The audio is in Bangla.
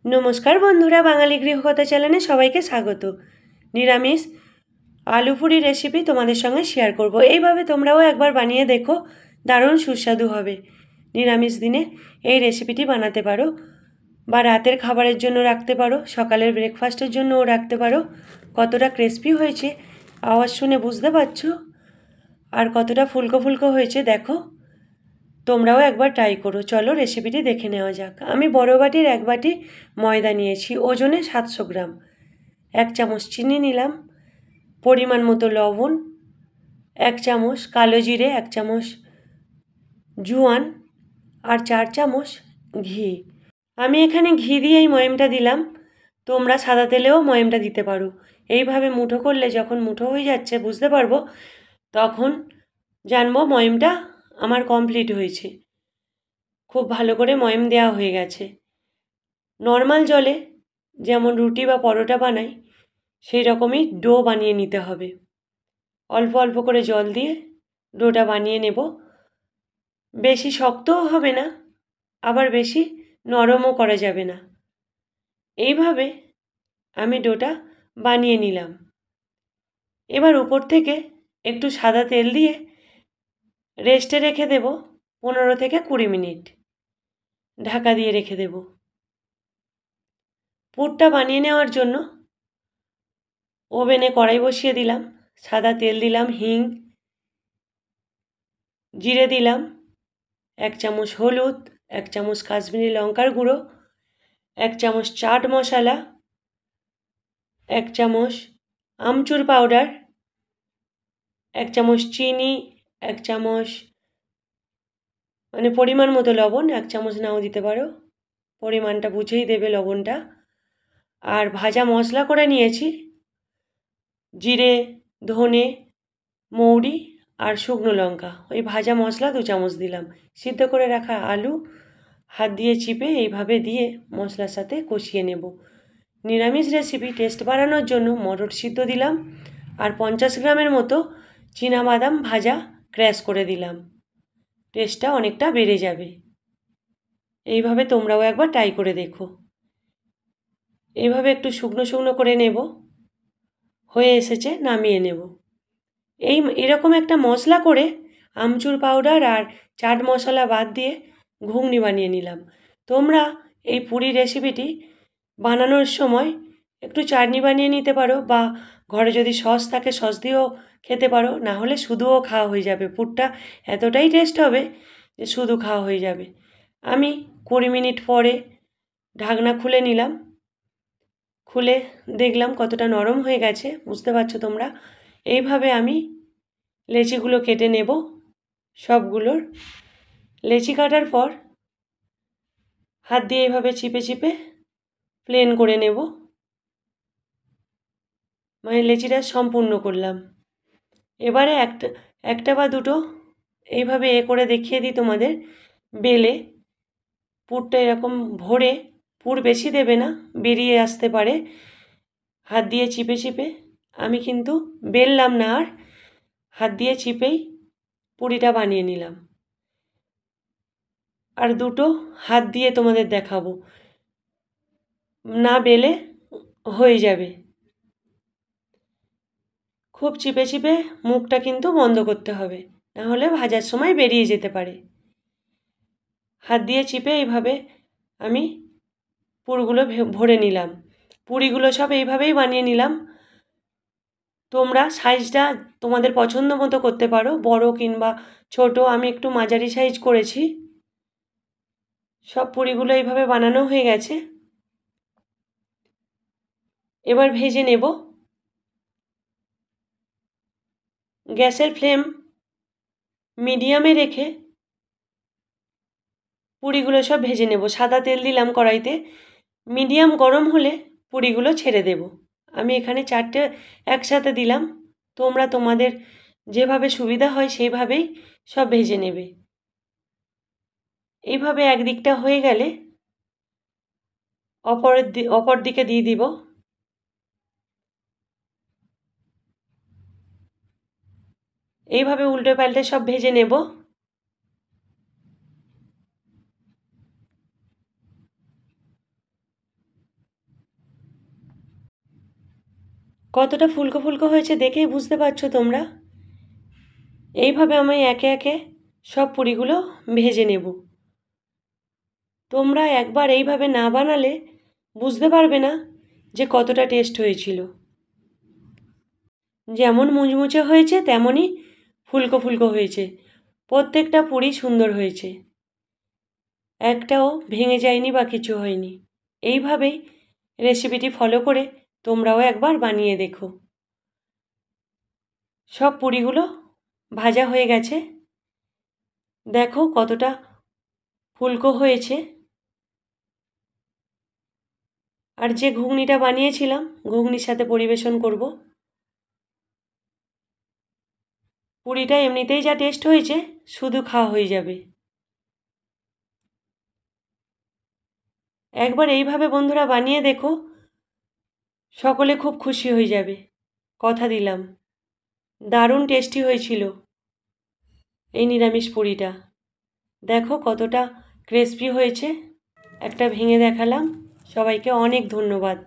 নমস্কার বন্ধুরা, বাঙালি গৃহকথা চ্যানেলে সবাইকে স্বাগত। নিরামিষ আলু পুরি রেসিপি তোমাদের সঙ্গে শেয়ার করব। এইভাবে তোমরাও একবার বানিয়ে দেখো, দারুণ সুস্বাদু হবে। নিরামিষ দিনে এই রেসিপিটি বানাতে পারো, বা রাতের খাবারের জন্য রাখতে পারো, সকালের ব্রেকফাস্টের জন্যও রাখতে পারো। কতটা ক্রিস্পি হয়েছে আওয়াজ শুনে বুঝতে পারছো, আর কতটা ফুলকো ফুলকো হয়েছে দেখো। তোমরাও একবার ট্রাই করো। চলো রেসিপিটি দেখে নেওয়া যাক। আমি বড় বাটির 1 বাটি ময়দা নিয়েছি, ওজনে 700 গ্রাম। 1 চামচ চিনি নিলাম, পরিমাণ মতো লবণ, 1 চামচ কালো জিরে, 1 চামচ জোয়ান, আর 4 চামচ ঘি। আমি এখানে ঘি দিয়েই ময়ামটা দিলাম, তোমরা সাদা তেলেও ময়ামটা দিতে পারো। এইভাবে মুঠো করলে যখন মুঠো হয়ে যাচ্ছে বুঝতে পারবো, তখন জানবো ময়ামটা আমার কমপ্লিট হয়েছে। খুব ভালো করে ময়াম দেওয়া হয়ে গেছে। নর্মাল জলে যেমন রুটি বা পরোটা বানাই সেই রকমই ডো বানিয়ে নিতে হবে। অল্প অল্প করে জল দিয়ে ডোটা বানিয়ে নেব। বেশি শক্তও হবে না, আবার বেশি নরমও করা যাবে না। এইভাবে আমি ডোটা বানিয়ে নিলাম। এবার উপর থেকে একটু সাদা তেল দিয়ে রেস্টে রেখে দেব 15 থেকে 20 মিনিট। ঢাকা দিয়ে রেখে দেব। পুরটা বানিয়ে নেওয়ার জন্য ওভেনে কড়াই বসিয়ে দিলাম, সাদা তেল দিলাম, হিং, জিরে দিলাম, 1 চামচ হলুদ, 1 চামচ কাশ্মীরি লঙ্কার গুঁড়ো, 1 চামচ চাট মশলা, 1 চামচ আমচুর পাউডার, 1 চামচ চিনি, 1 চামচ পরিমাণ মতো লবণ, 1 চামচ নাও দিতে পারো, পরিমাণটা বুঝেই দেবে লবণটা। আর ভাজা মশলা করে নিয়েছি, জিরে, ধনে, মৌরি আর শুকনো লঙ্কা। ওই ভাজা মশলা 2 চামচ দিলাম। সিদ্ধ করে রাখা আলু হাত দিয়ে চিপে এইভাবে দিয়ে মশলার সাথে কষিয়ে নেব। নিরামিষ রেসিপি টেস্ট বাড়ানোর জন্য মটর সিদ্ধ দিলাম, আর 50 গ্রামের মতো চীনাবাদাম ভাজা ক্র্যাশ করে দিলাম। টেস্টটা অনেকটা বেড়ে যাবে। এইভাবে তোমরাও একবার ট্রাই করে দেখো। এইভাবে একটু শুকনো শুকনো করে নেব। হয়ে এসেছে, নামিয়ে নেব। এরকম একটা মশলা করে আমচুর পাউডার আর চাট মশলা বাদ দিয়ে ঘুগনি বানিয়ে নিলাম। তোমরা এই পুরি রেসিপিটি বানানোর সময় একটু চাটনি বানিয়ে নিতে পারো, বা ঘরে যদি সস থাকে সস দিয়েও খেতে পারো, না হলে শুধুও খাওয়া হয়ে যাবে। পুরটা এতটাই টেস্ট হবে যে শুধু খাওয়া হয়ে যাবে। আমি 20 মিনিট পরে ঢাকনা খুলে নিলাম। খুলে দেখলাম কতটা নরম হয়ে গেছে, বুঝতে পারছো তোমরা। এইভাবে আমি লেচিগুলো কেটে নেব। সবগুলোর লেচি কাটার পর হাত দিয়ে এইভাবে চিপে চিপে প্লেন করে নেব। লেচিটা সম্পূর্ণ করলাম। এবারে একটা বা দুটো এইভাবে করে দেখিয়ে দিই তোমাদের। বেলে পুরটা এরকম ভরে, পুর বেশি দেবে না, বেরিয়ে আসতে পারে। হাত দিয়ে চিপে চিপে, আমি কিন্তু বেললাম না, আর হাত দিয়ে চিপেই পুরিটা বানিয়ে নিলাম। আর দুটো হাত দিয়ে তোমাদের দেখাবো, না বেলে হয়ে যাবে। খুব চিপে চিপে মুখটা কিন্তু বন্ধ করতে হবে, না হলে ভাজার সময় বেরিয়ে যেতে পারে। হাত দিয়ে চিপে এইভাবে আমি পুরগুলো ভরে নিলাম। পুরিগুলো সব এইভাবেই বানিয়ে নিলাম। তোমরা সাইজটা তোমাদের পছন্দ মতো করতে পারো, বড় কিংবা ছোট। আমি একটু মাঝারি সাইজ করেছি। সব পুরিগুলো এইভাবে বানানো হয়ে গেছে। এবার ভেজে নেব। গ্যাসের ফ্লেম মিডিয়ামে রেখে পুরিগুলো সব ভেজে নেব। সাদা তেল দিলাম কড়াইতে, মিডিয়াম গরম হলে পুরিগুলো ছেড়ে দেব। আমি এখানে 4টে একসাথে দিলাম। তোমরা তোমাদের যেভাবে সুবিধা হয় সেইভাবেই সব ভেজে নেবে। এইভাবে একদিকটা হয়ে গেলে অপর দিকে দিয়ে দিব। এইভাবে উল্টে পাল্টে সব ভেজে নেব। কতটা ফুলকো ফুলকো হয়েছে দেখেই বুঝতে পারছো তোমরা। এইভাবে আমি একে একে সব পুরিগুলো ভেজে নেব। তোমরা একবার এইভাবে না বানালে বুঝতে পারবে না যে কতটা টেস্ট হয়েছিল। যেমন মুচমুচে হয়েছে তেমনই ফুলকো ফুলকো হয়েছে, প্রত্যেকটা পুরি সুন্দর হয়েছে, একটাও ভেঙে যায়নি বা কিছু হয়নি। এইভাবেই রেসিপিটি ফলো করে তোমরাও একবার বানিয়ে দেখো। সব পুরিগুলো ভাজা হয়ে গেছে, দেখো কতটা ফুলকো হয়েছে। আর যে ঘুগনিটা বানিয়েছিলাম ঘুগনির সাথে পরিবেশন করব। পুরিটা এমনিতেই যা টেস্ট হয়েছে শুধু খাওয়া হয়ে যাবে। একবার এইভাবে বন্ধুরা বানিয়ে দেখো, সকলে খুব খুশি হয়ে যাবে, কথা দিলাম। দারুণ টেস্টি হয়েছিল এই নিরামিষ পুরিটা। দেখো কতটা ক্রিস্পি হয়েছে, একটা ভেঙে দেখালাম। সবাইকে অনেক ধন্যবাদ।